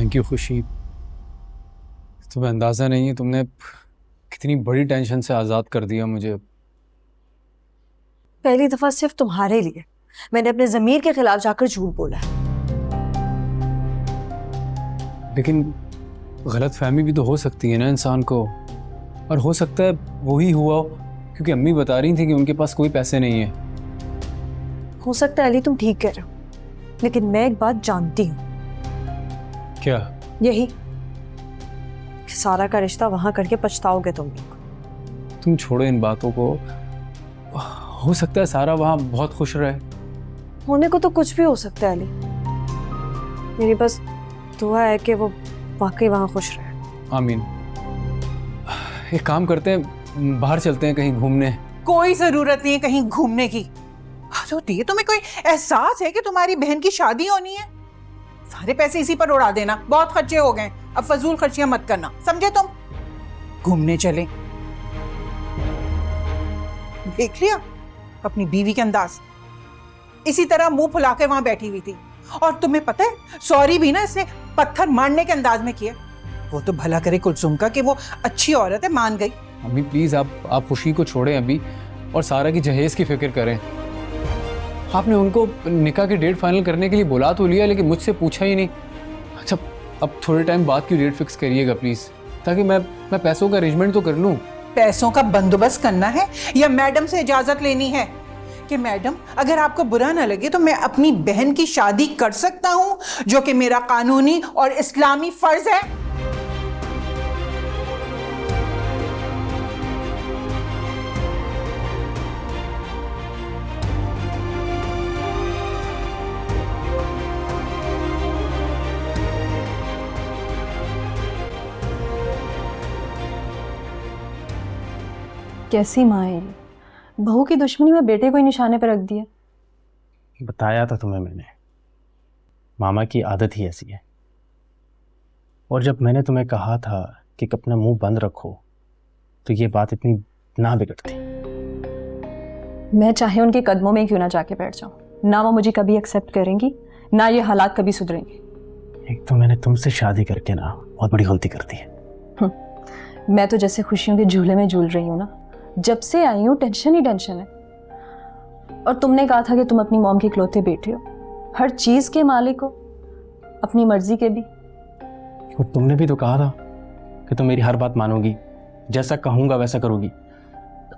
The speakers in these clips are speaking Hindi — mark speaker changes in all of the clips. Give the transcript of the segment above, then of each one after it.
Speaker 1: थैंक यू खुशी। तुम्हें अंदाज़ा नहीं है तुमने कितनी बड़ी टेंशन से आज़ाद कर दिया मुझे।
Speaker 2: पहली दफा सिर्फ तुम्हारे लिए मैंने अपने ज़मीर के खिलाफ जाकर झूठ बोला है।
Speaker 1: लेकिन गलतफहमी भी तो हो सकती है ना इंसान को, और हो सकता है वही हुआ हो, क्योंकि अम्मी बता रही थी कि उनके पास कोई पैसे नहीं है।
Speaker 2: हो सकता है अली तुम ठीक कह रहे हो, लेकिन मैं एक बात जानती हूँ।
Speaker 1: क्या?
Speaker 2: यही कि सारा का रिश्ता वहां करके पछताओगे तुम लोग।
Speaker 1: तुम छोड़ो इन बातों को। हो सकता है सारा वहाँ बहुत खुश रहे।
Speaker 2: होने को तो कुछ भी हो सकता है अली, मेरी बस दुआ है कि वो वाकई वहां खुश रहे।
Speaker 1: आमीन। एक काम करते हैं, बाहर चलते हैं कहीं घूमने।
Speaker 3: कोई जरूरत नहीं है कहीं घूमने की। होती है तुम्हें कोई एहसास है कि तुम्हारी बहन की शादी होनी है? सारे पैसे इसी पर उड़ा देना, बहुत खर्चे हो गए, अब फजूल खर्चियां मत करना, समझे तुम? घूमने चले। देख लिया अपनी बीवी के अंदाज, इसी तरह मुंह फुला के वहां बैठी हुई थी। और तुम्हें पता है सॉरी भी ना इसने पत्थर मारने के अंदाज में किया। वो तो भला करे कुलसुम का कि वो अच्छी औरत है, मान गई।
Speaker 1: अम्मी प्लीज आप खुशी को छोड़ें अभी, और सारा की जहेज की फिक्र करें। आपने उनको निकाह की डेट फाइनल करने के लिए बुला तो लिया, लेकिन मुझसे पूछा ही नहीं। अच्छा अब थोड़े टाइम बाद की डेट फिक्स करिएगा प्लीज, ताकि मैं पैसों का अरेंजमेंट तो कर लूँ।
Speaker 3: पैसों का बंदोबस्त करना है या मैडम से इजाजत लेनी है कि मैडम अगर आपको बुरा ना लगे तो मैं अपनी बहन की शादी कर सकता हूं, जो कि मेरा कानूनी और इस्लामी फर्ज है?
Speaker 4: कैसी माँ है, बहू की दुश्मनी में बेटे को ही निशाने पर रख दिया।
Speaker 5: बताया था तुम्हें मैंने, मामा की आदत ही ऐसी है। और जब मैंने तुम्हें कहा था कि अपना मुंह बंद रखो, तो ये बात इतनी ना बिगड़ती।
Speaker 4: मैं चाहे उनके कदमों में क्यों ना जाके बैठ जाऊं, ना वो मुझे कभी एक्सेप्ट करेंगी, ना ये हालात कभी सुधरेंगे।
Speaker 5: एक तो मैंने तुमसे शादी करके ना बहुत बड़ी गलती कर दी है।
Speaker 4: मैं तो जैसे खुशियों के झूले में झूल रही हूँ ना, जब से आई हूँ टेंशन ही टेंशन है। और तुमने कहा था कि तुम अपनी मॉम के इकलौते बेटे हो, हर चीज के मालिक हो, अपनी मर्जी के भी।
Speaker 5: और तुमने भी तो कहा था कि तुम मेरी हर बात मानोगी, जैसा कहूंगा वैसा करोगी।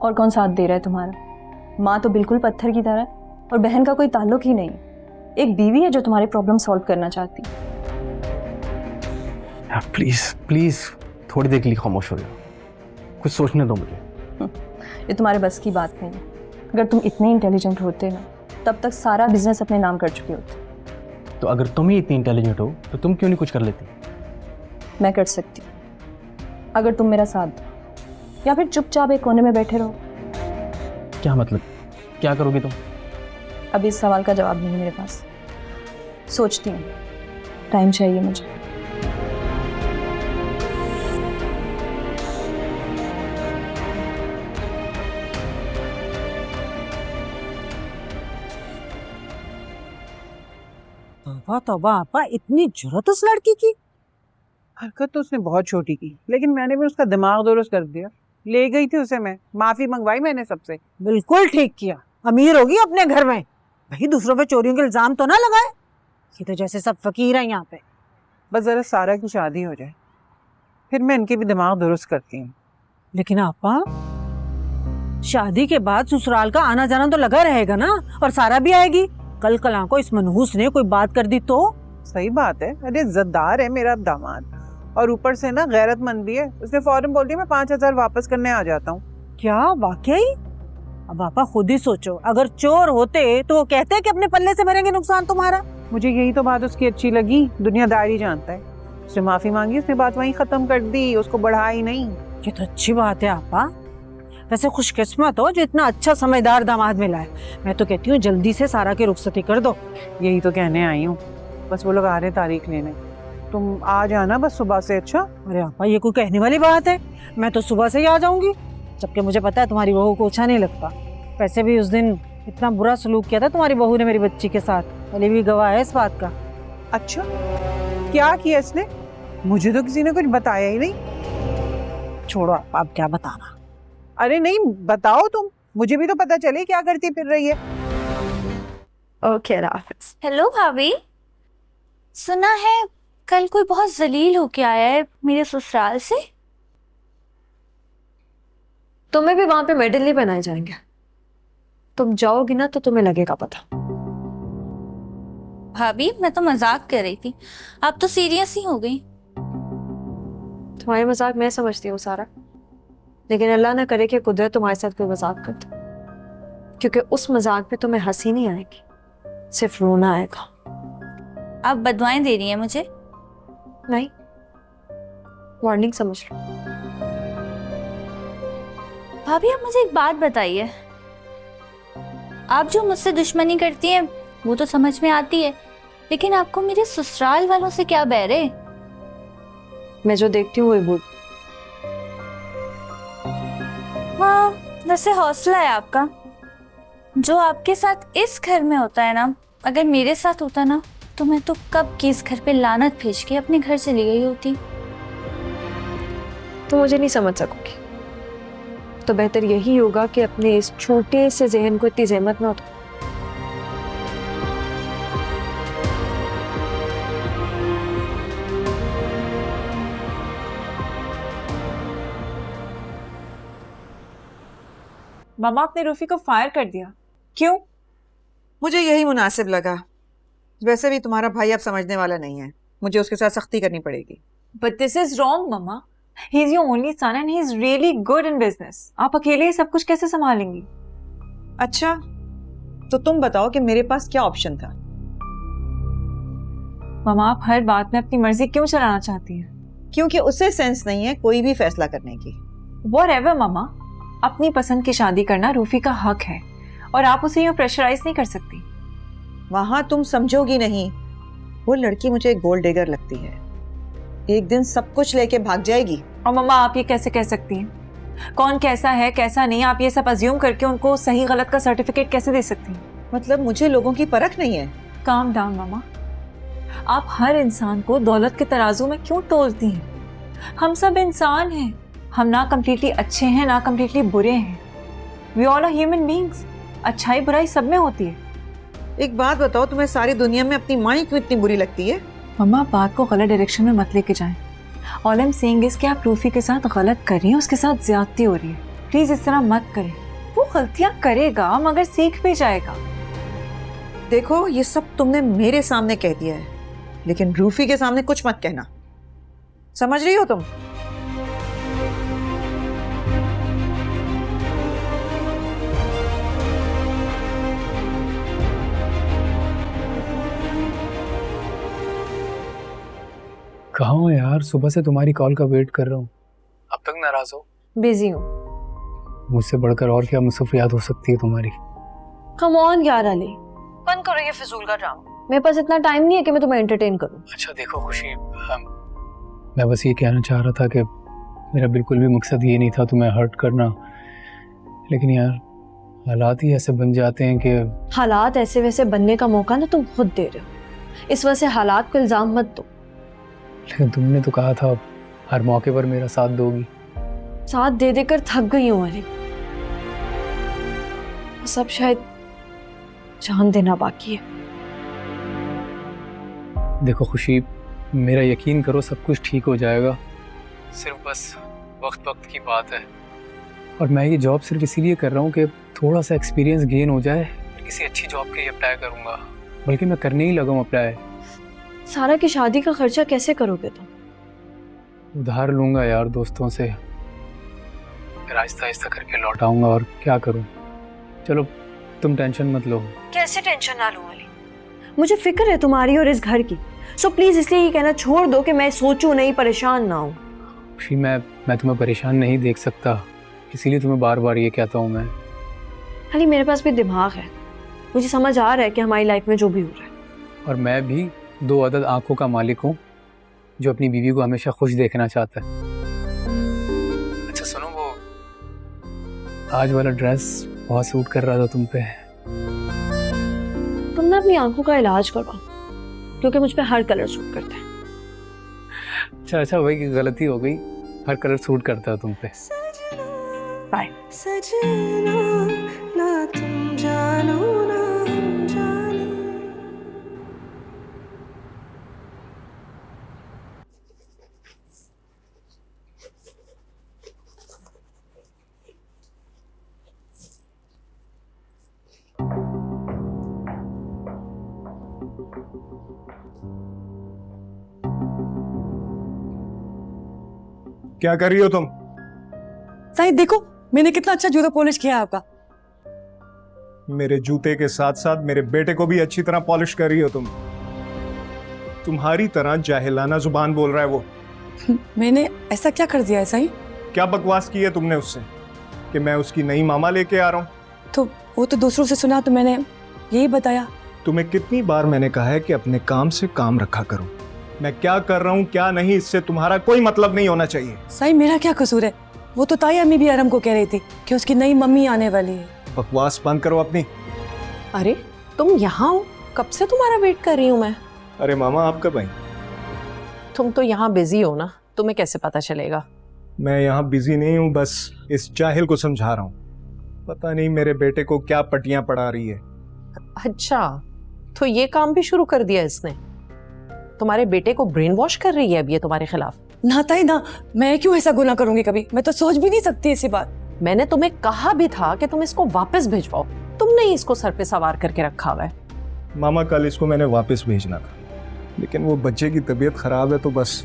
Speaker 4: और कौन साथ दे रहा है तुम्हारा? माँ तो बिल्कुल पत्थर की तरह है, और बहन का कोई ताल्लुक ही नहीं। एक बीवी है जो तुम्हारी प्रॉब्लम सॉल्व करना चाहती है।
Speaker 5: प्लीज प्लीज थोड़ी देर के लिए खामोश हो जाओ, कुछ सोचने दो मुझे।
Speaker 4: ये तुम्हारे बस की बात नहीं है। अगर तुम इतने इंटेलिजेंट होते ना, तब तक सारा बिजनेस अपने नाम कर चुके होते।
Speaker 5: तो अगर तुम ही इतनी इंटेलिजेंट हो तो तुम क्यों नहीं कुछ कर लेती?
Speaker 4: मैं कर सकती हूँ, अगर तुम मेरा साथ दो, या फिर चुपचाप एक कोने में बैठे रहो।
Speaker 5: क्या मतलब, क्या करोगी तुम?
Speaker 4: अभी इस सवाल का जवाब नहीं है मेरे पास, सोचती हूँ, टाइम चाहिए मुझे।
Speaker 3: तौबा तौबा आपा, इतनी जुर्रत उस लड़की की। हरकत तो उसने बहुत छोटी की, लेकिन मैंने भी उसका दिमाग दुरुस्त कर दिया। ले गई थी उसे मैं, माफी मंगवाई मैंने सबसे।
Speaker 6: बिल्कुल ठीक किया, अमीर होगी अपने घर में, भाई दूसरों पे चोरियों के इल्जाम तो ना लगाए। ये तो जैसे सब फकीर हैं यहाँ पे।
Speaker 3: बस जरा सारा की शादी हो जाए, फिर मैं इनके भी दिमाग दुरुस्त करती हूँ।
Speaker 6: लेकिन आपा, शादी के बाद ससुराल का आना जाना तो लगा रहेगा ना, और सारा भी आएगी। कल कल को इस मनहूस ने कोई बात कर दी तो?
Speaker 3: सही बात है, अरे इज्जतदार है मेरा दामाद, और ऊपर से ना गैरतमंद भी है। उसने फौरन बोल दिया मैं 5,000 वापस करने आ जाता हूँ।
Speaker 6: क्या वाकई? अब आपा खुद ही सोचो, अगर चोर होते तो वो कहते कि अपने पल्ले से भरेंगे नुकसान तुम्हारा।
Speaker 3: मुझे यही तो बात उसकी अच्छी लगी, दुनियादारी जानता है। उसने माफी मांगी, उसने बात वहीं खत्म कर दी, उसको बढ़ाई नहीं।
Speaker 6: ये तो अच्छी बात है आपा, वैसे खुशकिस्मत हो जो इतना अच्छा समझदार दामाद मिला है। मैं तो कहती हूँ जल्दी से सारा की रुखसती कर दो।
Speaker 3: यही तो कहने आई हूँ, बस वो लोग आ रहे तारीख लेने, तुम आ जाना बस सुबह से। अच्छा?
Speaker 6: अरे आपा ये कोई कहने वाली बात है, मैं तो सुबह से ही आ जाऊंगी, जबकि मुझे पता है तुम्हारी बहू को अच्छा नहीं लगता। वैसे भी उस दिन इतना बुरा सलूक किया था तुम्हारी बहू ने मेरी बच्ची के साथ, अली भी गवाह है इस बात का।
Speaker 3: अच्छा, क्या किया इसने? मुझे तो किसी ने कुछ बताया ही नहीं।
Speaker 6: छोड़ो आप क्या बताना।
Speaker 3: अरे नहीं, बताओ तुम, मुझे भी तो पता चले क्या करती फिर रही है।
Speaker 2: ओके हाफिज।
Speaker 7: हेलो भाभी, सुना है कल कोई बहुत जलील होके आया है मेरे ससुराल से।
Speaker 2: तुम्हें भी वहां पे मेडल नहीं बनाए जाएंगे, तुम जाओगी ना तो तुम्हें लगेगा पता।
Speaker 7: भाभी मैं तो मजाक कर रही थी, आप तो सीरियस ही हो गई।
Speaker 2: तुम्हारी मजाक मैं समझती हूँ सारा, लेकिन अल्लाह ना करे कि कुदरत तुम्हारे साथ कोई मजाक कर दे, क्योंकि उस मजाक में तुम्हें हंसी नहीं आएगी, सिर्फ रोना आएगा।
Speaker 7: आप बदवाएं दे रही हैं मुझे।
Speaker 2: नहीं, वार्निंग समझ लो।
Speaker 7: भाभी आप मुझे एक बात बताइए, आप जो मुझसे दुश्मनी करती हैं वो तो समझ में आती है, लेकिन आपको मेरे ससुराल वालों से क्या बैर है?
Speaker 2: मैं जो देखती हूँ वही बोल।
Speaker 7: हाँ, वैसे हौसला है आपका। जो आपके साथ इस घर में होता है ना, अगर मेरे साथ होता ना तो मैं तो कब के इस घर पे लानत भेज के अपने घर चली गई होती।
Speaker 2: तो मुझे नहीं समझ सकोगी, तो बेहतर यही होगा कि अपने इस छोटे से जहन को इतनी जहमत ना हो।
Speaker 8: मामा आपने रूफी को फायर कर दिया, क्यों?
Speaker 3: मुझे यही मुनासिब लगा। वैसे भी तुम्हारा भाई अब समझने वाला नहीं है, मुझे उसके साथ सख्ती करनी पड़ेगी।
Speaker 8: But this is wrong mama, he is your only son and he is really good in business. आप अकेले ही सब कुछ कैसे संभालेंगी?
Speaker 9: अच्छा, तो तुम बताओ कि मेरे पास क्या ऑप्शन था?
Speaker 8: मामा आप हर बात में अपनी मर्जी क्यों चलाना चाहती हैं?
Speaker 9: क्योंकि उसे सेंस नहीं है कोई भी फैसला करने की।
Speaker 8: व्हाटएवर मामा, अपनी पसंद की शादी करना रूफी का हक है और आप उसे यूं प्रेशराइज नहीं कर सकती।
Speaker 9: वहां तुम समझोगी नहीं, वो लड़की मुझे गोल्ड डिगर लगती है, एक दिन सब कुछ लेके भाग जाएगी।
Speaker 8: और मम्मा आप ये कैसे कह सकती हैं? कौन कैसा है कैसा नहीं, आप ये सब अज्यूम करके उनको सही गलत का सर्टिफिकेट कैसे दे सकती हैं?
Speaker 9: मतलब मुझे लोगों की परख नहीं है?
Speaker 8: काम डाउन मामा, आप हर इंसान को दौलत के तराजू में क्यों तोलती हैं? हम सब इंसान हैं, हम ना कम्प्लीटली अच्छे हैं ना कम्प्लीटली बुरे हैं। We all are human beings, अच्छाई बुराई सब में होती है।
Speaker 9: एक बात बताओ, तुम्हें सारी दुनिया में अपनी माँ ही क्यों इतनी बुरी लगती है?
Speaker 8: मम्मा बात को गलत डायरेक्शन में मत लेके जाएं। All I am saying is कि आप रूफी के साथ गलत कर रही हैं, उसके साथ ज्यादती हो रही है। प्लीज इस तरह मत करें, वो गलतियां करेगा मगर सीख भी जाएगा।
Speaker 9: देखो ये सब तुमने मेरे सामने कह दिया है, लेकिन रूफी के सामने कुछ मत कहना, समझ रही हो तुम?
Speaker 1: कहाँ हो यार, सुबह से तुम्हारी कॉल का वेट कर रहा हूँ, अब तक नाराज हो?
Speaker 2: बिजी हूँ।
Speaker 1: मुझसे बढ़कर और क्या मसरूफियात हो सकती है तुम्हारी?
Speaker 2: कम ऑन यार अली, बंद करो ये फिजूल का ड्रामा। मेरे पास इतना टाइम नहीं है कि मैं तुम्हें एंटरटेन करूं।
Speaker 1: अच्छा देखो खुशी, मैं बस ये कहना चाह रहा था कि मेरा बिल्कुल भी मकसद ये नहीं था तुम्हें हर्ट करना, लेकिन यार हालात ही ऐसे बन जाते हैं कि
Speaker 2: हालात ऐसे वैसे बनने का मौका ना तुम खुद दे रहे हो, इस वजह से हालात को इल्जाम मत दो।
Speaker 1: लेकिन तुमने तो कहा था हर मौके पर मेरा साथ दोगी।
Speaker 2: साथ दे देकर थक गई हूँ अली, सब शायद जान देना बाकी है।
Speaker 1: देखो खुशी, मेरा यकीन करो सब कुछ ठीक हो जाएगा, सिर्फ बस वक्त वक्त की बात है। और मैं ये जॉब सिर्फ इसीलिए कर रहा हूँ कि थोड़ा सा एक्सपीरियंस गेन हो जाए, किसी अच्छी जॉब के लिए अप्लाई करूँगा, बल्कि मैं करने ही लगा हूँ अप्लाई।
Speaker 2: सारा की शादी का खर्चा कैसे करोगे तुम?
Speaker 1: उधार लूँगा यार दोस्तों से, फिर आहिस्ता आहिस्ता करके लौटाऊंगा, और क्या करूँ। चलो तुम टेंशन मत लो।
Speaker 2: कैसे टेंशन ना लूं अली, मुझे फिक्र है तुम्हारी और इस घर की, सो प्लीज इसलिए ये कहना छोड़ दो कि मैं सोचूं नहीं, परेशान ना हूं।
Speaker 1: खुशी मैं तुम्हें परेशान नहीं देख सकता, इसीलिए तुम्हें बार बार ये कहता हूँ मैं।
Speaker 2: अली मेरे पास भी दिमाग है, मुझे समझ आ रहा है कि हमारी लाइफ में जो भी हो रहा है। और
Speaker 1: मैं भी 2 अदद आंखों का मालिक हूँ जो अपनी बीवी को हमेशा खुश देखना चाहता है। अच्छा सुनो, वो आज वाला ड्रेस बहुत सूट कर रहा था तुम पे।
Speaker 2: तुम ना अपनी आंखों का इलाज करवाओ, क्योंकि मुझ पे हर कलर सूट करता है।
Speaker 1: अच्छा वही की गलती हो गई, हर कलर सूट करता है तुम पे।
Speaker 9: बाय।
Speaker 10: क्या कर रही हो तुम?
Speaker 11: साईं देखो मैंने कितना अच्छा जूता पॉलिश किया है आपका।
Speaker 10: मेरे जूते के साथ साथ मेरे बेटे को भी अच्छी तरह पॉलिश कर रही हो तुम। तुम्हारी तरह जाहिलाना जुबान बोल रहा है वो।
Speaker 11: मैंने ऐसा क्या कर दिया है साईं?
Speaker 10: क्या बकवास की है तुमने उससे कि मैं उसकी नई मामा लेके आ रहा हूँ?
Speaker 11: तो वो तो दूसरों से सुना तो मैंने यही बताया।
Speaker 10: तुम्हें कितनी बार मैंने कहा है कि अपने काम से काम रखा करो। मैं क्या कर रहा हूँ क्या नहीं इससे तुम्हारा कोई मतलब नहीं होना चाहिए।
Speaker 11: साईं मेरा क्या कसूर है? वो तो ताई अम्मी भी आरम को कह रही थी कि उसकी नई मम्मी आने वाली है।
Speaker 10: बकवास बंद करो अपनी।
Speaker 12: अरे तुम यहाँ हो? कब से तुम्हारा वेट कर रही हूँ मैं।
Speaker 10: अरे मामा आप कब आई?
Speaker 12: तुम तो यहाँ बिजी हो ना, तुम्हें कैसे पता चलेगा?
Speaker 10: मैं यहाँ बिजी नहीं हूँ, बस इस जाहिल को समझा रहा हूँ। पता नहीं मेरे बेटे को क्या पटियां पढ़ा रही है।
Speaker 12: अच्छा तो ये काम भी शुरू कर दिया इसने? तुम्हारे बेटे को ब्रेन वॉश कर रही है अब ये तुम्हारे खिलाफ?
Speaker 11: ना ताई ना, मैं क्यों ऐसा गुनाह करूंगी कभी? मैं तो सोच भी नहीं सकती ऐसी बात।
Speaker 12: मैंने तुम्हें कहा भी था कि तुम इसको वापस भिजवाओ, तुमने ही इसको सर पे सवार करके रखा हुआ है।
Speaker 10: मामा कल इसको मैंने वापस भेजना था, लेकिन वो बच्चे की तबीयत खराब है तो बस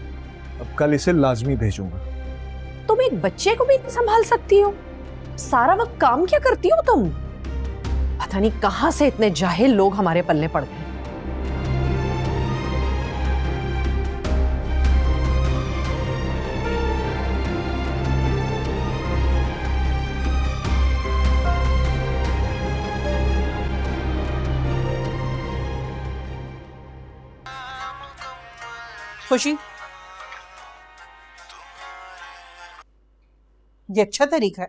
Speaker 10: अब कल इसे लाजमी भेजूंगा।
Speaker 12: तुम एक बच्चे को भी नहीं संभाल सकती हो? सारा वक्त काम क्या करती हो तुम? पता नहीं कहां से इतने जाहिल लोग हमारे पल्ले पड़ गए।
Speaker 3: खुशी, ये अच्छा तरीका है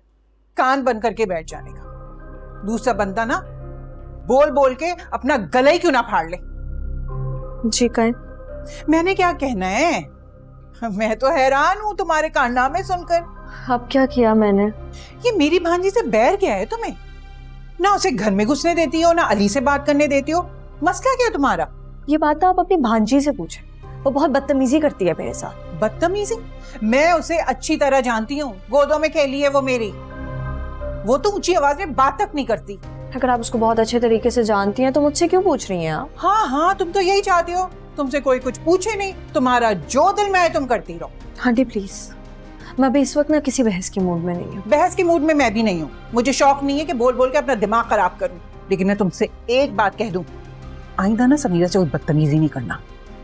Speaker 3: कान बंद करके बैठ जाने का। दूसरा बंदा ना बोल बोल के अपना गला ही क्यों ना फाड़ ले।
Speaker 2: जी कहें।
Speaker 3: मैंने क्या कहना है? मैं तो हैरान हूं तुम्हारे कारनामे सुनकर।
Speaker 2: अब क्या किया मैंने?
Speaker 3: ये मेरी भांजी से बैर क्या है तुम्हें? ना उसे घर में घुसने देती हो, ना अली से बात करने देती हो। मसला क्या है तुम्हारा?
Speaker 2: ये बात आप अपनी भांजी से पूछें, वो बहुत बदतमीजी करती है मेरे साथ।
Speaker 3: बदतमीजी? मैं उसे अच्छी तरह जानती हूँ, गोदों में खेली है वो मेरी। वो तो ऊंची आवाज में बात तक नहीं करती।
Speaker 2: अगर आप उसको बहुत अच्छे तरीके से जानती हैं तो मुझसे क्यों पूछ रही हैं आप?
Speaker 3: हाँ हाँ, तुम तो यही चाहती हो, तुमसे कोई कुछ पूछे नहीं, तुम्हारा जो दिल में आए तुम करती रहो।
Speaker 2: आंटी प्लीज, मैं अभी इस वक्त ना किसी बहस के मूड में नहीं हूँ।
Speaker 3: बहस के मूड में मैं भी नहीं हूँ। मुझे शौक नहीं है कि बोल बोल के अपना दिमाग खराब करूँ। लेकिन मैं तुमसे एक बात कह दूं, आइंदा ना समीरा से बदतमीजी नहीं करना।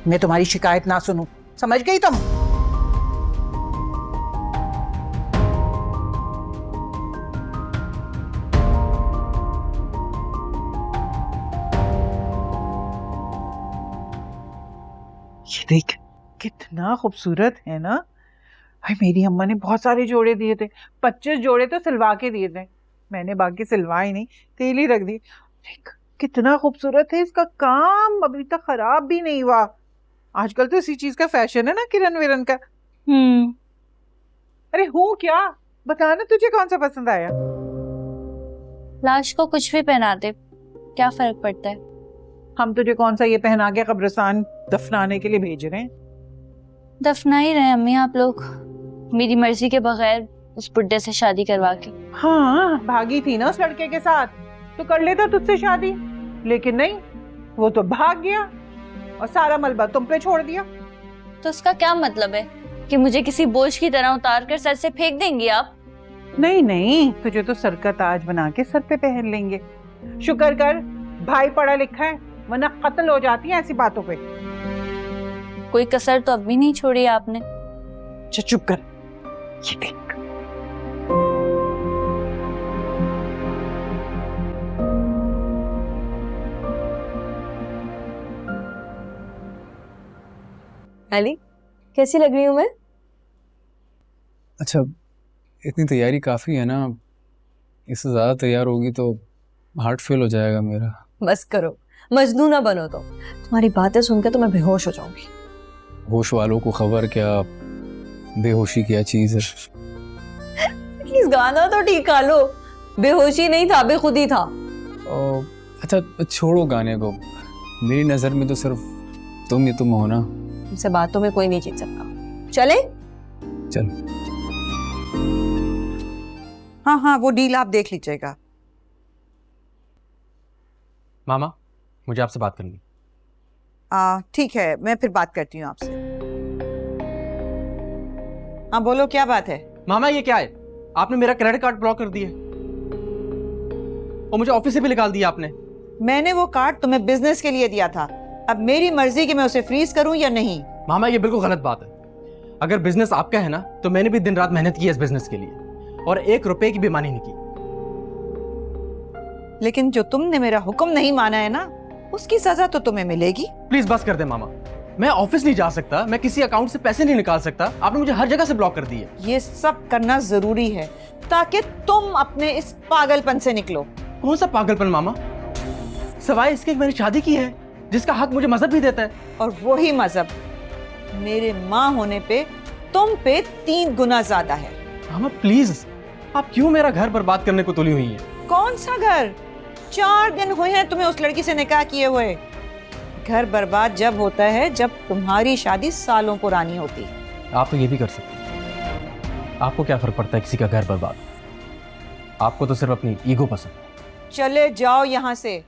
Speaker 3: मैं तुम्हारी शिकायत ना सुनूं, समझ गई तुम? ये देख कितना खूबसूरत है ना। भाई मेरी अम्मा ने बहुत सारे जोड़े दिए थे, 25 जोड़े तो सिलवा के दिए थे। मैंने बाकी सिलवाए नहीं, तेल ही रख दी। देख कितना खूबसूरत है इसका काम, अभी तक खराब भी नहीं हुआ। आजकल तो इसी चीज का फैशन है ना, किरण विरन का। अरे हूँ क्या, बताना तुझे कौन सा पसंद आया?
Speaker 7: लाश को कुछ भी पहना दे, क्या फर्क पड़ता है?
Speaker 3: हम तुझे कौन सा ये पहना के कब्रिस्तान दफनाने के लिए भेज रहे हैं?
Speaker 7: दफना ही रहे अम्मी आप लोग, मेरी मर्जी के बगैर उस बुड्ढे से शादी करवा के।
Speaker 3: हाँ भागी थी ना उस लड़के के साथ, तो कर लेता तुझसे शादी। लेकिन नहीं, वो तो भाग गया और सारा मलबा तुम पे छोड़ दिया।
Speaker 7: तो उसका क्या मतलब है कि मुझे किसी बोझ की तरह उतार कर सर से फेंक देंगी आप?
Speaker 3: नहीं नहीं, तुझे तो सर का ताज बना के सर पे पहन लेंगे। शुक्र कर भाई पढ़ा लिखा है, वरना कत्ल हो जाती है ऐसी बातों पे।
Speaker 7: कोई कसर तो अब भी नहीं छोड़ी आपने।
Speaker 3: चुप कर, ये देख।
Speaker 2: अली, कैसी लग रही हूँ मैं?
Speaker 1: अच्छा, इतनी तैयारी काफ़ी है ना, इससे ज़्यादा तैयार होगी तो हार्ट फेल हो जाएगा मेरा।
Speaker 2: बस करो, मजनू ना बनो। तो तुम्हारी बातें सुनकर तो मैं बेहोश हो जाऊंगी।
Speaker 1: होश वालों को खबर क्या, बेहोशी क्या चीज़ है।
Speaker 8: प्लीज गाना तो ठीक गा लो। बेहोशी नहीं था, बेखुदी था।
Speaker 1: अच्छा छोड़ो गाने को, मेरी नज़र में तो सिर्फ तुम ही तुम हो ना।
Speaker 8: तुमसे बातों में कोई नहीं जीत सकता। चले?
Speaker 1: चल।
Speaker 9: हाँ हाँ, वो डील आप देख लीजिएगा।
Speaker 5: मामा, मुझे आपसे बात करनी।
Speaker 9: ठीक है, मैं फिर बात करती हूँ आपसे। हाँ बोलो, क्या बात है?
Speaker 5: मामा ये क्या है? आपने मेरा क्रेडिट कार्ड ब्लॉक कर दिया और मुझे ऑफिस से भी निकाल दिया आपने।
Speaker 9: मैंने वो कार्ड तुम्हें बिजनेस के लिए दिया था, अब मेरी मर्जी कि मैं उसे फ्रीज करूं या नहीं।
Speaker 5: मामा ये बिल्कुल गलत बात है। अगर बिजनेस आपका है ना, तो मैंने भी दिन रात मेहनत की है इस बिजनेस के लिए और 1 रुपए की बेईमानी नहीं की।
Speaker 9: लेकिन जो तुमने मेरा हुक्म नहीं माना है ना, उसकी सजा तो तुम्हें मिलेगी।
Speaker 5: प्लीज बस कर दे मामा, मैं ऑफिस नहीं जा सकता, मैं किसी अकाउंट से पैसे नहीं निकाल सकता, आपने मुझे हर जगह से ब्लॉक कर दी है।
Speaker 9: ये सब करना जरूरी है ताकि तुम अपने इस पागलपन से निकलो।
Speaker 5: कौन सा पागलपन मामा? सवाए इसके कि मैंने शादी की है जिसका हक मुझे मजहब भी देता है।
Speaker 9: और वही मजहब मेरे माँ होने पे तुम पे 3 गुना ज्यादा है।
Speaker 5: मामा प्लीज, आप क्यों मेरा घर बर्बाद करने को तुली हुई हैं?
Speaker 9: कौन सा घर? 4 दिन हुए हैं तुम्हें उस लड़की से निकाह किए हुए। घर बर्बाद जब होता है जब तुम्हारी शादी सालों पुरानी होती है।
Speaker 5: आप तो ये भी कर सकते हैं। आपको क्या फर्क पड़ता है किसी का घर बर्बाद? आपको तो सिर्फ अपनी ईगो पसंद है।
Speaker 9: चले जाओ यहाँ से,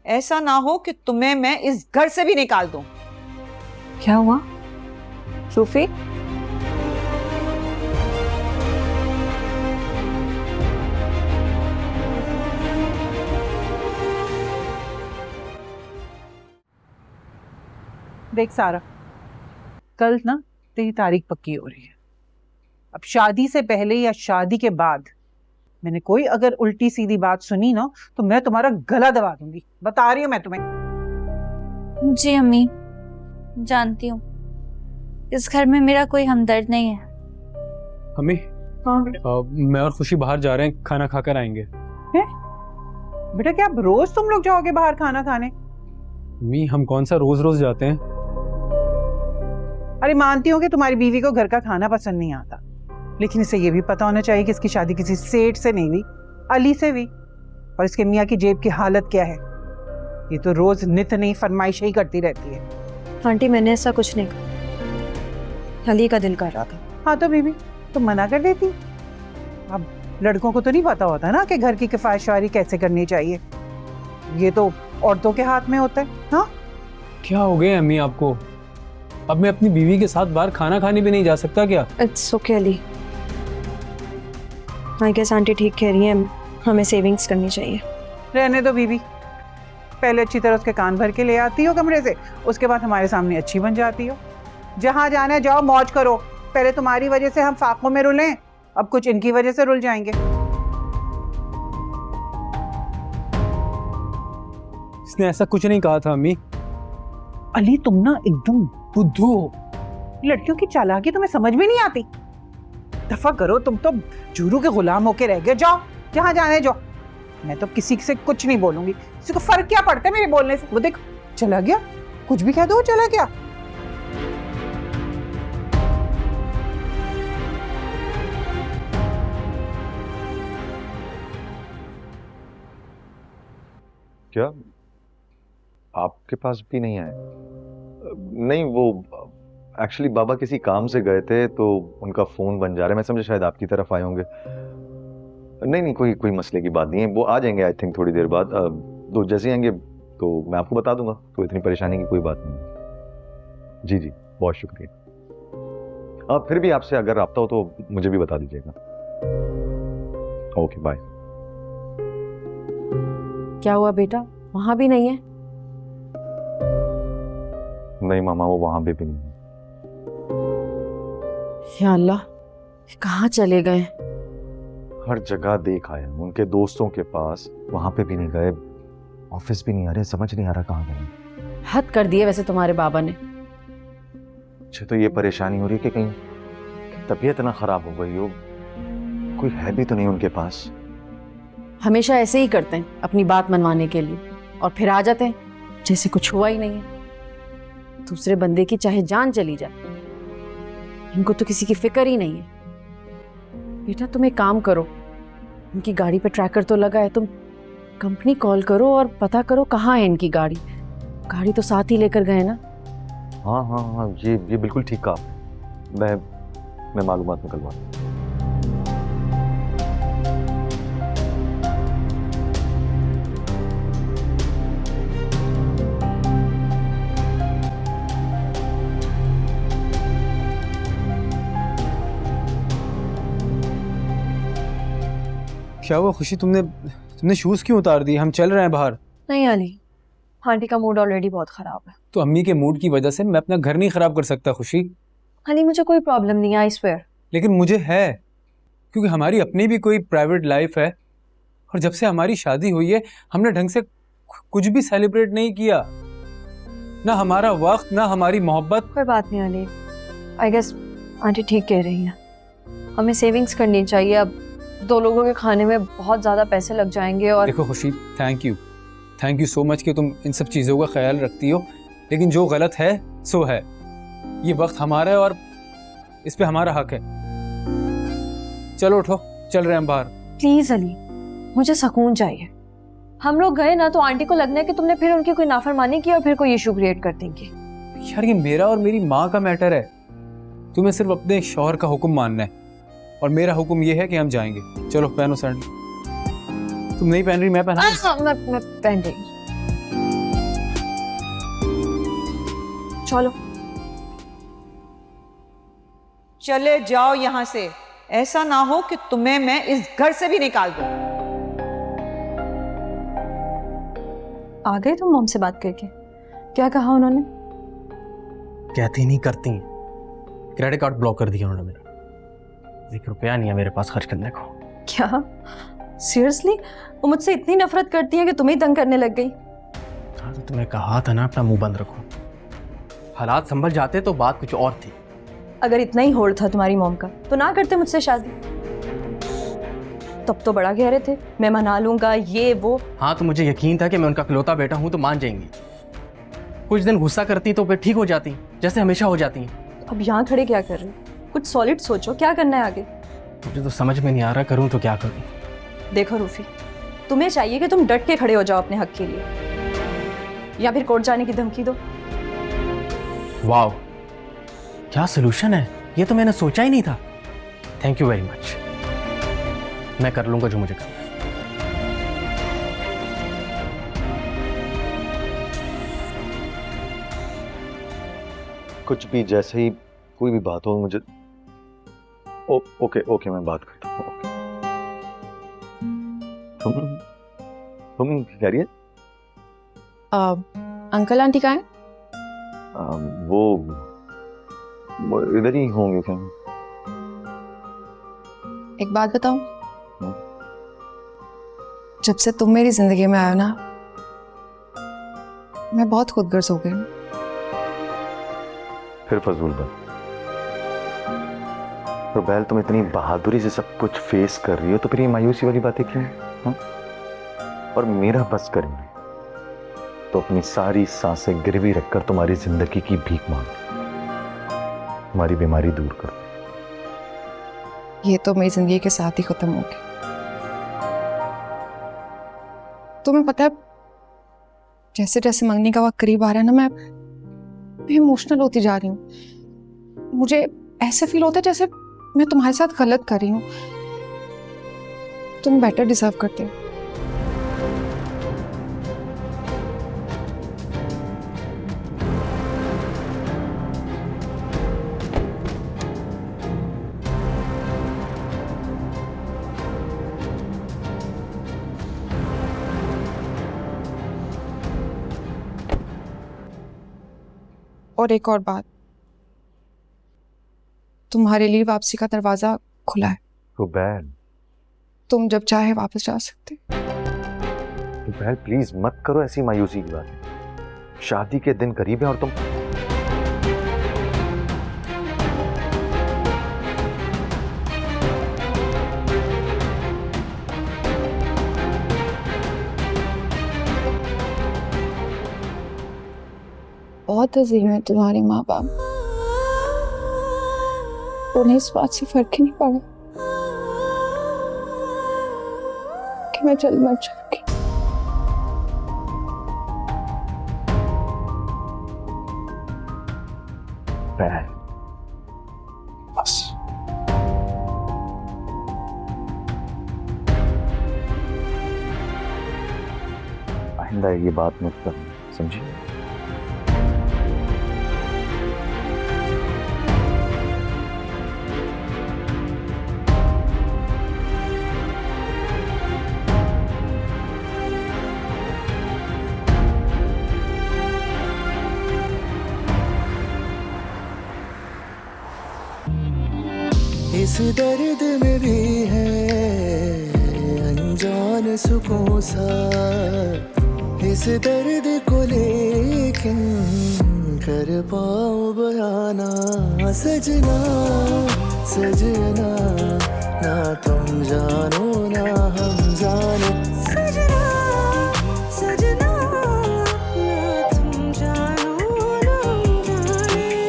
Speaker 9: ऐसा ना हो कि तुम्हें मैं इस घर से भी निकाल दूं।
Speaker 8: क्या हुआ रूफी?
Speaker 3: देख सारा, कल ना तेरी तारीख पक्की हो रही है। अब शादी से पहले या शादी के बाद मैंने कोई अगर उल्टी सीधी बात सुनी ना, तो मैं तुम्हारा गला दबा दूंगी। बता रही हूँ मैं तुम्हें।
Speaker 7: जी अम्मी, जानती हूँ इस घर में मेरा कोई हमदर्द नहीं है।
Speaker 1: अम्मी, मैं और खुशी बाहर जा रहे हैं, खाना खाकर आएंगे।
Speaker 3: बेटा क्या अब रोज तुम लोग जाओगे बाहर खाना खाने?
Speaker 1: अम्मी हम कौन सा रोज रोज जाते हैं।
Speaker 3: अरे मानती हूँ कि तुम्हारी बीवी को घर का खाना पसंद नहीं आता, लेकिन इसे ये भी पता होना चाहिए कि इसकी शादी किसी सेठ से नहीं हुई, अली से हुई। और इसके मियाँ की जेब की हालत क्या है? ये तो रोज नित नई फरमाइश ही करती रहती है।
Speaker 2: आंटी मैंने ऐसा कुछ नहीं कहा, अली का दिल कर रहा था।
Speaker 3: हाँ तो बीबी तुम मना कर देती। अब लड़कों को तो नहीं पता होता ना कि घर की किफायतशारी कैसे करनी चाहिए, ये तो औरतों के हाथ में होता है। हाँ
Speaker 1: क्या हो गया अम्मी आपको? अब मैं अपनी बीवी के साथ बाहर खाना खाने भी नहीं जा सकता क्या?
Speaker 2: It's okay Ali, I guess aunty ठीक कह रही है, हमें सेविंग्स करनी चाहिए।
Speaker 3: रहने दो बीबी, पहले अच्छी तरह उसके कान भर के ले आती हो कमरे से, उसके बाद हमारे सामने अच्छी बन जाती हो। जहाँ जाना है जाओ, मौज करो। पहले तुम्हारी वजह से हम फाकों में रुले, अब कुछ इनकी वजह से रुल जाएंगे।
Speaker 1: इसने ऐसा कुछ नहीं कहा था अम्मी।
Speaker 3: अली तुम ना एकदम बुद्धू हो, लड़कियों की चालाकी तुम्हें समझ में नहीं आती। दफा करो, तुम तो जूरू के गुलाम होके रह गए। जाओ जहाँ जाने जाओ, मैं तो किसी से कुछ नहीं बोलूंगी। किसी को फर्क क्या पड़ता है मेरे बोलने से? वो देख चला गया, कुछ भी कह दो चला गया।
Speaker 13: क्या आपके पास भी नहीं आए? नहीं, वो एक्चुअली बाबा किसी काम से गए थे तो उनका फोन बन जा रहा है। मैं समझा शायद आपकी तरफ आए होंगे। नहीं, कोई मसले की बात नहीं है, वो आ जाएंगे आई थिंक थोड़ी देर बाद। तो जैसे आएंगे तो मैं आपको बता दूंगा, तो इतनी परेशानी की कोई बात नहीं। जी बहुत शुक्रिया। फिर भी आपसे अगर राब्ता हो तो मुझे भी बता दीजिएगा। Okay bye.
Speaker 12: क्या हुआ बेटा, वहां भी नहीं है?
Speaker 13: नहीं मामा, वो वहां पे भी नहीं है।
Speaker 12: या अल्लाह, कहाँ चले गए?
Speaker 13: हर जगह देख आया, उनके दोस्तों के पास, वहां पे भी नहीं गए, ऑफिस भी नहीं आ रहे, समझ नहीं आ रहा कहाँ गए।
Speaker 12: हद कर दिए वैसे तुम्हारे बाबा ने।
Speaker 13: मुझे तो ये परेशानी हो रही है कि कहीं तबीयत ना खराब हो गई हो, कोई है भी तो नहीं उनके पास।
Speaker 12: हमेशा ऐसे ही करते हैं अपनी बात मनवाने के लिए, और फिर आ जाते हैं जैसे कुछ हुआ ही नहीं है। दूसरे बंदे की चाहे जान चली जाए, इनको तो किसी की फिक्र ही नहीं है। बेटा तुम एक काम करो, इनकी गाड़ी पे ट्रैकर तो लगा है, तुम कंपनी कॉल करो और पता करो कहाँ है इनकी गाड़ी। गाड़ी तो साथ ही लेकर गए ना।
Speaker 13: हाँ हाँ हाँ, ये बिल्कुल ठीक कहा आपने। मैं मालूमात निकलवा।
Speaker 1: क्या हुआ खुशी, तुमने शूज क्यों उतार दिए? हम चल रहे हैं बाहर।
Speaker 4: नहीं अली, आंटी का मूड ऑलरेडी बहुत ख़राब है।
Speaker 1: तो अम्मी के मूड की वजह से मैं अपना घर नहीं खराब कर सकता खुशी।
Speaker 4: अली मुझे कोई प्रॉब्लम नहीं है, आई स्वेयर।
Speaker 1: लेकिन मुझे है, क्योंकि हमारी अपनी भी कोई प्राइवेट लाइफ है, और जब से हमारी शादी हुई है हमने ढंग से कुछ भी सेलिब्रेट नहीं किया, ना हमारा वक्त ना हमारी मोहब्बत।
Speaker 2: कोई बात नहीं अली, आई गेस आंटी ठीक कह रही हैं, हमें सेविंग्स करनी चाहिए। अब 2 लोगों के खाने में बहुत ज़्यादा पैसे लग जाएंगे। और
Speaker 1: देखो खुशी, थैंक यू सो मच कि तुम इन सब चीज़ों का ख्याल रखती हो, लेकिन जो गलत है सो है। ये वक्त हमारा है और इस पे हमारा हक है। चलो उठो, चल रहे हैं हम बाहर।
Speaker 2: प्लीज़ अली, मुझे सुकून चाहिए। हम लोग गए ना तो आंटी को लगना है कि तुमने फिर उनकी कोई नाफरमानी की और फिर कोई इशू क्रिएट कर देंगे।
Speaker 1: यार ये मेरा और मेरी माँ का मैटर है, तुम्हें सिर्फ अपने शौहर का हुक्म मानना है, और मेरा हुक्म ये है कि हम जाएंगे। चलो पहनो सैंडल। तुम नहीं पहन रही, मैं पहना।
Speaker 2: हाँ, मैं पहन रही हूँ। चलो
Speaker 9: चले जाओ यहाँ से, ऐसा ना हो कि तुम्हें मैं इस घर से भी निकाल दूं।
Speaker 4: आ गए तुम मॉम से बात करके? क्या कहा उन्होंने?
Speaker 5: कहती नहीं करती, क्रेडिट कार्ड ब्लॉक कर दिया उन्होंने मेरा। 1 रुपया नहीं है मेरे पास खर्च करने को।
Speaker 4: क्या सीरियसली? वो मुझसे इतनी नफरत करती है कि तुम्हें तंग करने लग गई?
Speaker 5: हाँ तो तुम्हें कहा था ना अपना मुंह बंद रखो। हालात संभल जाते तो बात कुछ और थी।
Speaker 4: अगर इतना ही होड़ था तुम्हारी मॉम का तो ना करते मुझसे शादी। तब तो बड़ा कह रहे थे मैं मना लूंगा ये वो।
Speaker 5: हाँ तो मुझे यकीन था कि मैं उनका इकलौता बेटा हूँ तो मान जाएंगी। कुछ दिन गुस्सा करती तो फिर ठीक हो जाती, जैसे हमेशा हो जाती हैं।
Speaker 4: अब यहाँ खड़े क्या कर रहे हो? कुछ सॉलिड सोचो, क्या करना है आगे?
Speaker 5: मुझे तो समझ में नहीं आ रहा करूँ तो क्या करूँ।
Speaker 4: देखो रूफी, तुम्हें चाहिए कि तुम डट के खड़े हो जाओ अपने हक के लिए, या फिर कोर्ट जाने की धमकी दो।
Speaker 5: वाह, क्या सोल्यूशन है, ये तो मैंने सोचा ही नहीं था। Thank you very much. मैं कर लूंगा जो मुझे करना है।
Speaker 13: कुछ भी, जैसे ही कोई भी बात हो मुझे ओके मैं बात करता हूँ। तुम कह रही है?
Speaker 12: अंकल आंटी कहाँ हैं?
Speaker 13: वो इधर ही होंगे क्या?
Speaker 11: एक बात बताऊं, जब से तुम मेरी जिंदगी में आए हो ना, मैं बहुत खुदगर्ज हो गई हूँ।
Speaker 13: फिर फजूल बात। तो बैल, तुम इतनी बहादुरी से सब कुछ फेस कर रही हो तो फिर ये मायूसी वाली बातें क्यों? और मेरा बस करेंगे तो अपनी सारी सांसें गिरवी रखकर तुम्हारी जिंदगी की भीख मांग, तुम्हारी बीमारी दूर कर।
Speaker 11: ये तो मेरी जिंदगी के साथ ही खत्म हो गया। तुम्हें पता है, जैसे जैसे मंगनी का वक्त करीब आ रहा है ना, मैं इमोशनल होती जा रही हूँ। मुझे ऐसा फील होता है जैसे मैं तुम्हारे साथ गलत कर रही हूँ। तुम बेटर डिजर्व करते हो। और एक और बात, तुम्हारे लिए वापसी का दरवाजा खुला है।
Speaker 13: रुबैल,
Speaker 11: तुम जब चाहे वापस जा सकते।
Speaker 13: रुबैल प्लीज मत करो ऐसी मायूसी की बात। शादी के दिन करीब है और तुम
Speaker 11: बहुत बहुत अजीम है तुम्हारे माँ बाप, उन्हें इस बात से फर्क ही नहीं पड़ा कि मैं जल्द मर जाऊंगी।
Speaker 13: बस आइंदा ये बात मत करना, समझी?
Speaker 14: इस दर्द में भी है अनजान सुकून सा, इस दर्द को लेकिन कर पाऊं बयाना। सजना सजना ना तुम जानो ना हम जानो, सजना सजना ना तुम जानो ना हम जाने।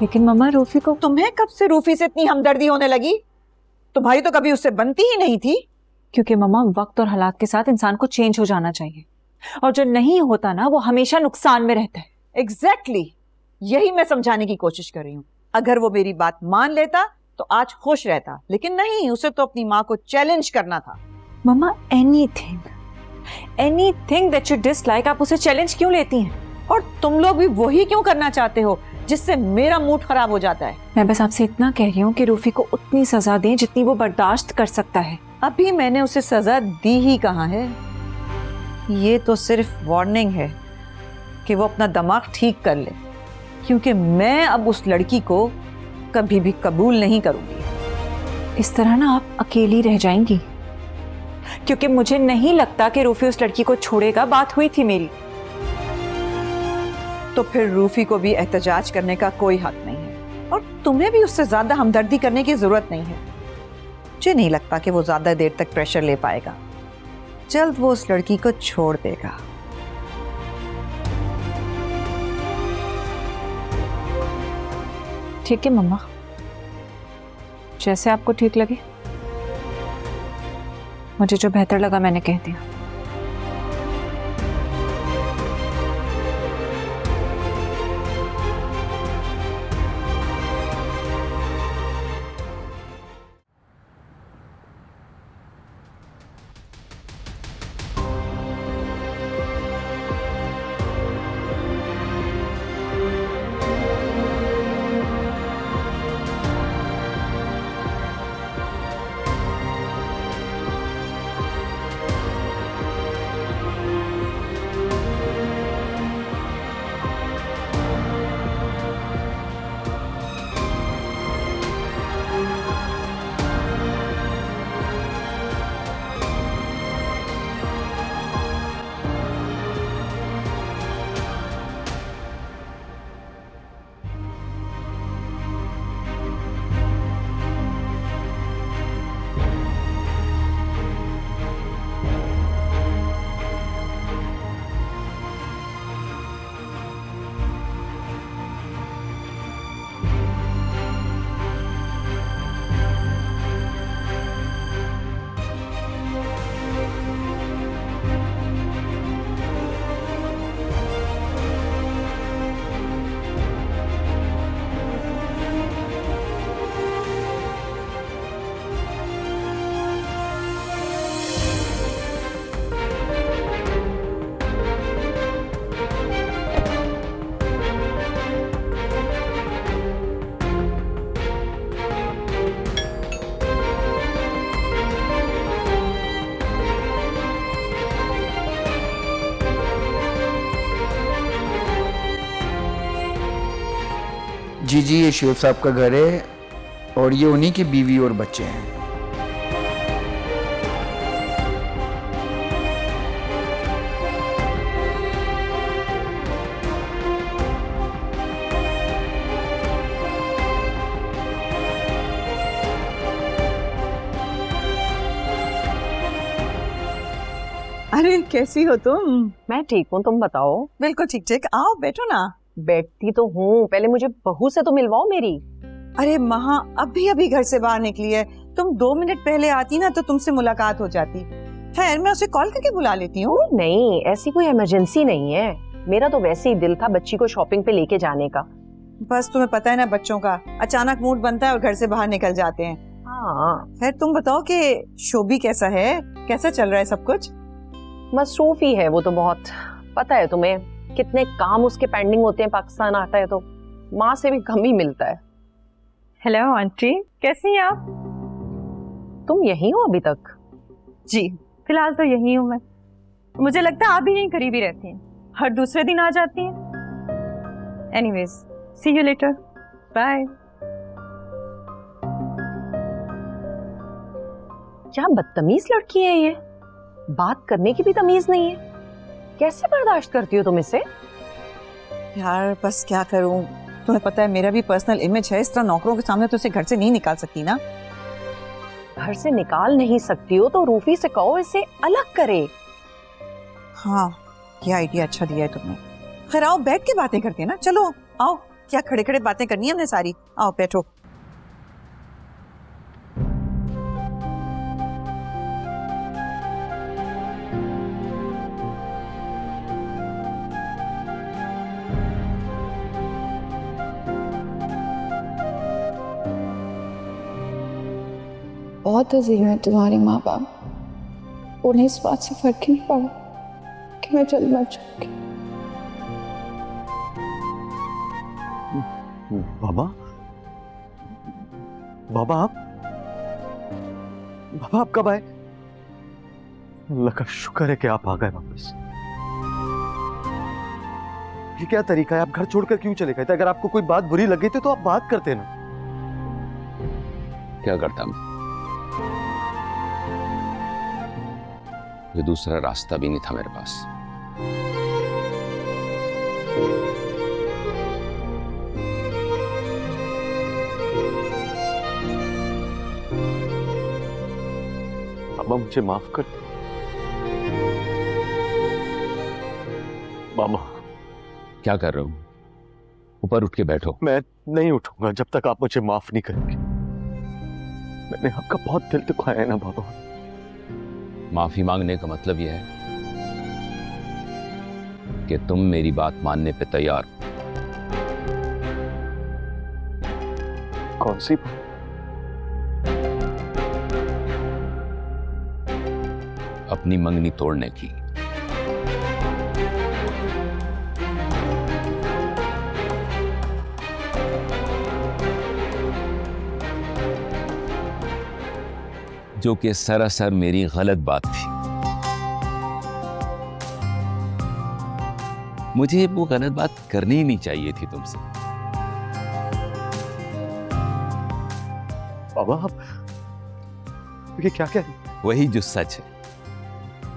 Speaker 6: लेकिन मम्मा रूफी को
Speaker 9: तुम्हें कब से रूफी से इतनी हमदर्दी होने लगी? तुम्हारी तो कभी उससे बनती ही नहीं थी।
Speaker 8: क्योंकि मम्मा वक्त और हालात के साथ इंसान को चेंज हो जाना चाहिए, और जो नहीं होता ना वो हमेशा नुकसान में रहता है।
Speaker 9: एग्जैक्टली यही मैं समझाने की कोशिश कर रही हूँ। अगर वो मेरी बात मान लेता तो आज खुश रहता, लेकिन नहीं, उसे तो अपनी माँ को चैलेंज करना था।
Speaker 8: मम्मा एनीथिंग दैट यू डिसलाइक आप उसे चैलेंज क्यों लेती हैं?
Speaker 9: और तुम लोग भी वही क्यों करना चाहते हो जिससे मेरा मूड खराब हो जाता है?
Speaker 8: मैं बस आपसे इतना कह रही हूँ कि रूफी को उतनी सजा दें जितनी वो बर्दाश्त कर सकता है।
Speaker 9: अभी मैंने उसे सजा दी ही कहाँ है। ये तो सिर्फ वार्निंग है कि वो अपना दिमाग ठीक कर ले, क्योंकि मैं अब उस लड़की को कभी भी कबूल नहीं करूंगी।
Speaker 8: इस तरह ना आप अकेली रह जाएंगी, क्योंकि मुझे नहीं लगता कि रूफी उस लड़की को छोड़ेगा। बात हुई थी मेरी।
Speaker 9: तो फिर रूफी को भी एहतजाज करने का कोई हक नहीं है, और तुम्हें भी उससे ज्यादा हमदर्दी करने की जरूरत नहीं है। मुझे नहीं लगता कि वो ज्यादा देर तक प्रेशर ले पाएगा। जल्द वो उस लड़की को छोड़ देगा।
Speaker 8: ठीक है मम्मा, जैसे आपको ठीक लगे। मुझे जो बेहतर लगा मैंने कह दिया।
Speaker 14: जी जी, ये शेख साहब का घर है।
Speaker 15: और ये उन्हीं की बीवी और बच्चे हैं।
Speaker 9: अरे कैसी हो तुम?
Speaker 12: मैं ठीक हूँ, तुम बताओ।
Speaker 9: बिल्कुल ठीक ठीक, आओ बैठो ना।
Speaker 12: बैठती तो हूँ, पहले मुझे बहू से तो मिलवाओ मेरी।
Speaker 9: अरे महा अभी घर से बाहर निकली है, तुम 2 मिनट पहले आती ना तो तुमसे मुलाकात हो जाती। खैर मैं उसे कॉल करके बुला लेती हूँ।
Speaker 12: नहीं, ऐसी कोई इमरजेंसी नहीं है, मेरा तो वैसे ही दिल था बच्ची को शॉपिंग पे लेके जाने का।
Speaker 9: बस तुम्हें पता है ना, बच्चों का अचानक मूड बनता है और घर से बाहर निकल जाते हैं।
Speaker 12: हाँ।
Speaker 9: खैर तुम बताओ कि शोभी कैसा है, कैसा चल रहा है सब कुछ?
Speaker 12: मसरूफ ही है वो तो बहुत, पता है तुम्हें कितने काम उसके पेंडिंग होते हैं, पाकिस्तान आता है तो माँ से भी कम ही मिलता है।
Speaker 4: हेलो आंटी, कैसी हैं आप?
Speaker 12: तुम यहीं हो अभी तक?
Speaker 4: जी फिलहाल तो यहीं हूँ मैं। मुझे लगता है आप भी यहीं करीबी रहती हैं, हर दूसरे दिन आ जाती हैं। Anyways, see you later, bye.
Speaker 12: क्या बदतमीज लड़की है ये, बात करने की भी तमीज नहीं है। कैसे बर्दाश्त करती हो तुम इसे?
Speaker 9: यार बस क्या करूं, तुम्हें पता है मेरा भी पर्सनल इमेज है, इस तरह नौकरों के सामने तो उसे घर से नहीं निकाल सकती ना।
Speaker 12: घर से निकाल नहीं सकती हो तो रूफी से कहो इसे अलग करे।
Speaker 9: हाँ ये आइडिया अच्छा दिया है तुमने। खैर आओ बैठ के बातें करते हैं ना, चलो आओ, क्या खड़े खड़े बातें करनी है हमने सारी, आओ बैठो।
Speaker 11: बहुत अजीम है तुम्हारे माँ बाप, उन्हें इस बात से फर्क ही नहीं पड़ा कि मैं जल्द मर जाऊंगी।
Speaker 13: बाबा, बाबा आप कब आए? अल्लाह का शुक्र है कि आप आ गए वापस। ये क्या तरीका है, आप घर छोड़कर क्यों चले गए थे? अगर आपको कोई बात बुरी लगी थी तो आप बात करते ना।
Speaker 16: क्या करता मैं, ये दूसरा रास्ता भी नहीं था मेरे पास।
Speaker 13: बाबा मुझे माफ कर दो। बाबा
Speaker 16: क्या कर रहे हो, ऊपर उठ के बैठो।
Speaker 13: मैं नहीं उठूंगा जब तक आप मुझे माफ नहीं करेंगे। मैंने आपका बहुत दिल दुखाया है ना बाबा।
Speaker 16: माफी मांगने का मतलब यह है कि तुम मेरी बात मानने पे तैयार हो।
Speaker 13: कौन सी बात?
Speaker 16: अपनी मंगनी तोड़ने की। जो कि सरासर मेरी गलत बात थी। मुझे वो गलत बात करनी ही नहीं चाहिए थी तुमसे।
Speaker 13: बाबा आप ये क्या कह रहे हैं?
Speaker 16: वही जो सच है।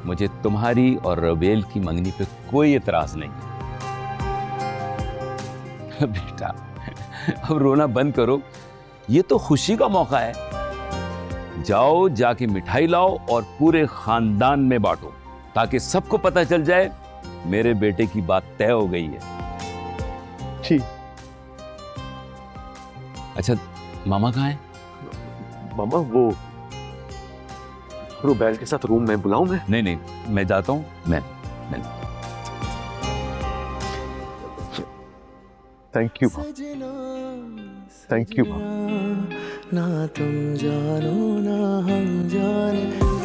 Speaker 16: मुझे तुम्हारी और रवेल की मंगनी पे कोई एतराज नहीं। बेटा अब रोना बंद करो, ये तो खुशी का मौका है। जाओ जाके मिठाई लाओ और पूरे खानदान में बांटो, ताकि सबको पता चल जाए मेरे बेटे की बात तय हो गई है।
Speaker 13: ठीक।
Speaker 16: अच्छा मामा कहाँ हैं?
Speaker 13: मामा वो रुबैल के साथ रूम में, बुलाऊं मैं?
Speaker 16: नहीं नहीं, मैं जाता हूँ। मैं
Speaker 13: थैंक यू, थैंक यू।
Speaker 14: ना तुम जानो ना हम जाने।